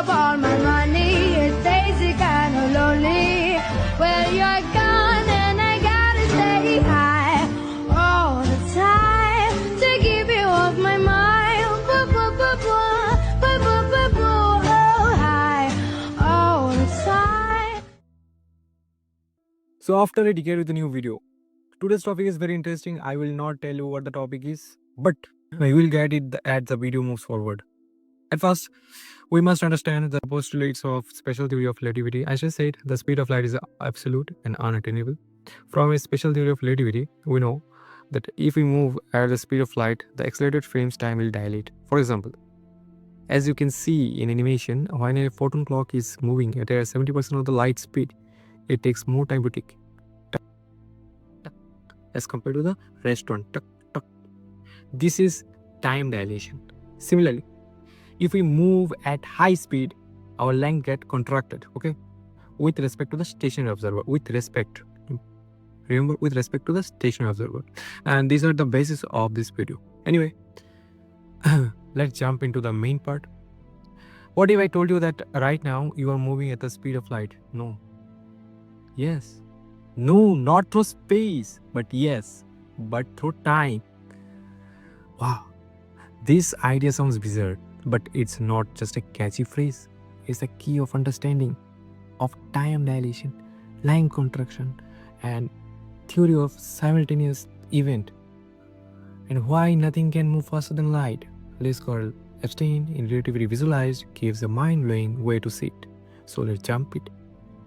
up all my money. It's daisy kind of lonely. Well, you're gone and I gotta stay high all the time to keep you off my mind. Oh, high all the time. So after a decade with a new video, today's topic is very interesting. I will not tell you what the topic is, but you will get it as the video moves forward. At first, we must understand the postulates of special theory of relativity. As I said, the speed of light is absolute and unattainable. From a special theory of relativity, we know that if we move at the speed of light, the accelerated frame's time will dilate. For example, as you can see in animation, when a photon clock is moving at 70% of the light speed, it takes more time to tick as compared to the restaurant. This is time dilation. Similarly, if we move at high speed, our length gets contracted, okay, with respect to the stationary observer, remember, with respect to the stationary observer. And these are the basis of this video. Anyway, let's jump into the main part. What if I told you that right now you are moving at the speed of light? No. Yes. No, not through space, but yes, but through time. Wow. This idea sounds bizarre, but it's not just a catchy phrase. It's the key of understanding of time dilation, length contraction, and theory of simultaneous event, and why nothing can move faster than light. Let's call Epstein in Relativity Visualized gives a mind-blowing way to see it. So let's jump it.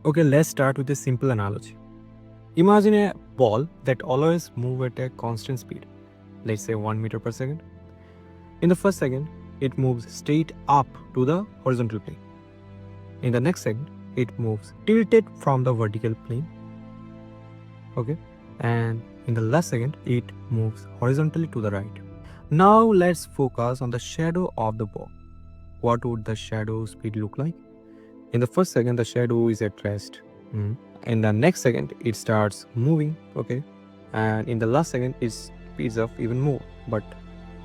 Okay, let's start with a simple analogy. Imagine a ball that always moves at a constant speed, let's say 1 meter per second. In the first second, it moves straight up to the horizontal plane. In the next second, it moves tilted from the vertical plane. Okay, and in the last second, it moves horizontally to the right. Now let's focus on the shadow of the ball. What would the shadow speed look like? In the first second, the shadow is at rest. In the next second, it starts moving, okay, and in the last second, it speeds up even more. But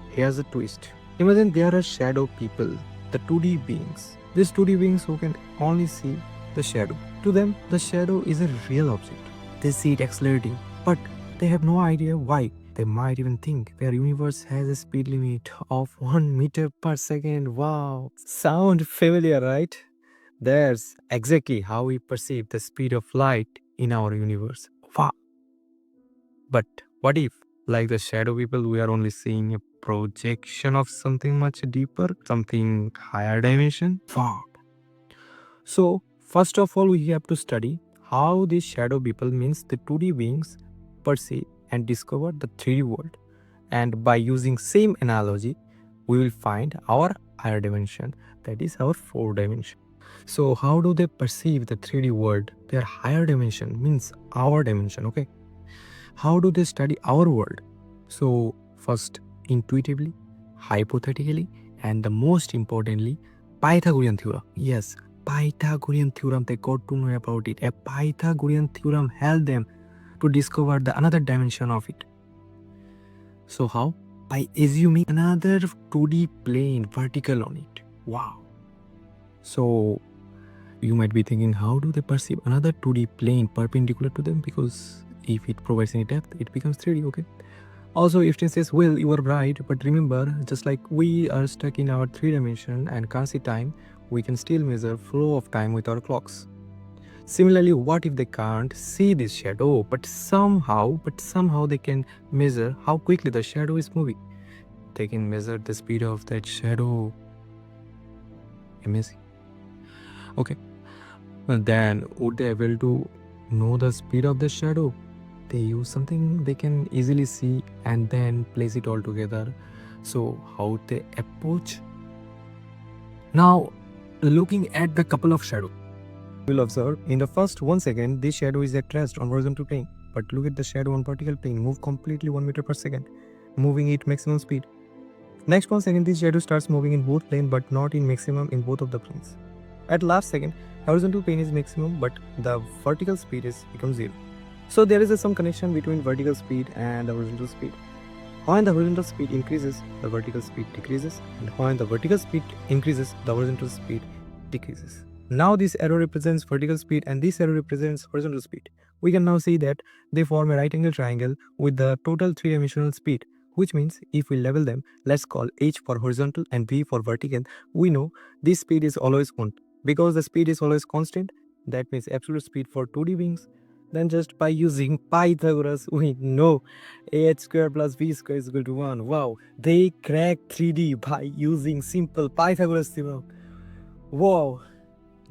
here's a twist. Imagine there are shadow people, the 2D beings. These 2D beings who can only see the shadow. To them, the shadow is a real object. They see it accelerating, but they have no idea why. They might even think their universe has a speed limit of 1 meter per second. Wow, sound familiar, right? That's exactly how we perceive the speed of light in our universe. Wow. But what if, like the shadow people, we are only seeing a projection of something much deeper, something higher dimension? Wow. So, first of all, we have to study how these shadow people, means the 2D beings, perceive and discover the 3D world. And by using same analogy, we will find our higher dimension, that is our 4th dimension. So how do they perceive the 3D world? Their higher dimension means our dimension, okay? How do they study our world? So first, intuitively, hypothetically, and the most importantly, Pythagorean theorem. Yes, Pythagorean theorem, they got to know about it. A Pythagorean theorem helped them to discover the another dimension of it. So how? By assuming another 2D plane vertical on it. Wow. So you might be thinking, how do they perceive another 2D plane perpendicular to them? Because if it provides any depth, it becomes 3D, okay? Also, Epstein says, well, you are right, but remember, just like we are stuck in our 3 dimension and can't see time, we can still measure flow of time with our clocks. Similarly, what if they can't see this shadow, but somehow they can measure how quickly the shadow is moving? They can measure the speed of that shadow. Amazing. Okay, well, then would they able to know the speed of the shadow? They use something they can easily see and then place it all together. So how they approach? Now, looking at the couple of shadows, you will observe in the first 1 second, this shadow is at rest on horizontal plane. But look at the shadow on vertical plane, move completely 1 meter per second, moving at maximum speed. Next 1 second, this shadow starts moving in both planes, but not in maximum in both of the planes. At last second, horizontal plane is maximum, but the vertical speed is becomes 0. So there is some connection between vertical speed and the horizontal speed. When the horizontal speed increases, the vertical speed decreases, and when the vertical speed increases, the horizontal speed decreases. Now this arrow represents vertical speed and this arrow represents horizontal speed. We can now see that they form a right angle triangle with the total three-dimensional speed, which means if we level them, let's call h for horizontal and v for vertical, we know this speed is always 1. Because the speed is always constant, that means absolute speed for 2D beings, then just by using Pythagoras, we know h square plus v square is equal to 1. Wow, they cracked 3D by using simple Pythagoras theorem. Wow,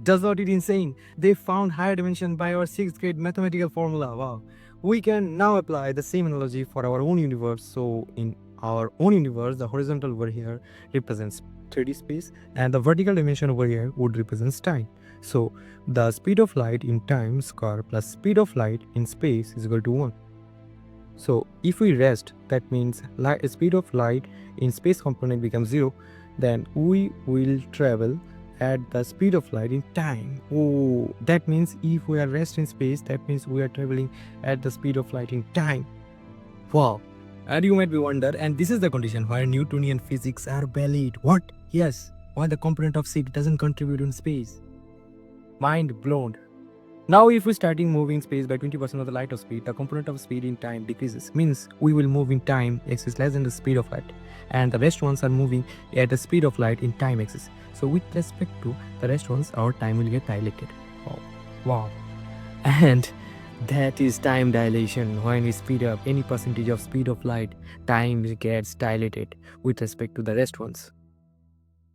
does not it insane? They found higher dimension by our 6th grade mathematical formula. Wow. We can now apply the same analogy for our own universe. So in our own universe, the horizontal over here represents 3D space and the vertical dimension over here would represent time. So the speed of light in time square plus speed of light in space is equal to 1. So if we rest, that means speed of light in space component becomes 0, then we will travel at the speed of light in time. Oh, that means if we are rest in space, that means we are traveling at the speed of light in time. Wow. And you might be wonder, and this is the condition where Newtonian physics are valid. What? Yes. Why the component of speed doesn't contribute in space? Mind blown. Now if we starting moving space by 20% of the light of speed, the component of speed in time decreases. Means we will move in time x is less than the speed of light. And the rest ones are moving at the speed of light in time axis. So with respect to the rest ones, our time will get dilated. Wow. And that is time dilation. When we speed up any percentage of speed of light, time gets dilated with respect to the rest ones.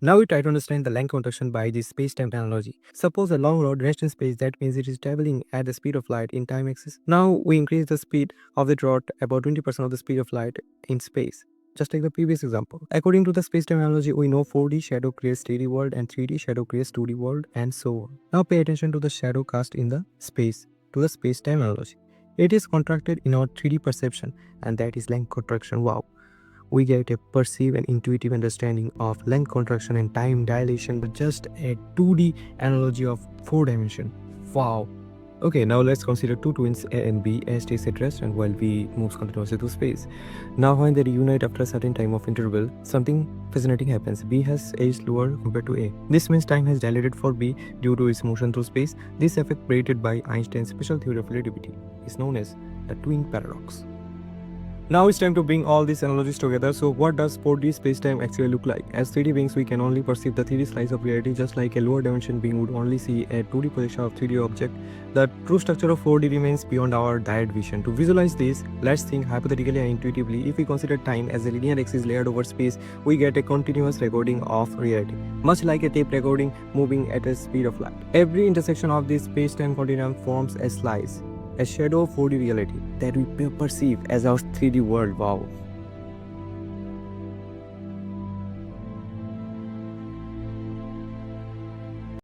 Now we try to understand the length contraction by this space-time analogy. Suppose a long rod rests in space, that means it is traveling at the speed of light in time axis. Now we increase the speed of the rod about 20% of the speed of light in space. Just take the previous example. According to the space-time analogy, we know 4D shadow creates 3D world and 3D shadow creates 2D world and so on. Now pay attention to the shadow cast in the space, to the space-time analogy. It is contracted in our 3D perception and that is length contraction. Wow. We get a perceived and intuitive understanding of length contraction and time dilation with just a 2D analogy of 4 dimension. Wow. Okay, now let's consider two twins A and B. A stays at rest and while B moves continuously through space. Now when they reunite after a certain time of interval, something fascinating happens. B has aged slower compared to A. This means time has dilated for B due to its motion through space. This effect predicted by Einstein's special theory of relativity is known as the twin paradox. Now it's time to bring all these analogies together. So what does 4D spacetime actually look like? As 3D beings, we can only perceive the 3D slice of reality, just like a lower dimension being would only see a 2D projection of 3D object. The true structure of 4D remains beyond our direct vision. To visualize this, let's think hypothetically and intuitively. If we consider time as a linear axis layered over space, we get a continuous recording of reality, much like a tape recording moving at a speed of light. Every intersection of this space-time continuum forms a slice, a shadow of 4D reality that we perceive as our 3D world. Wow.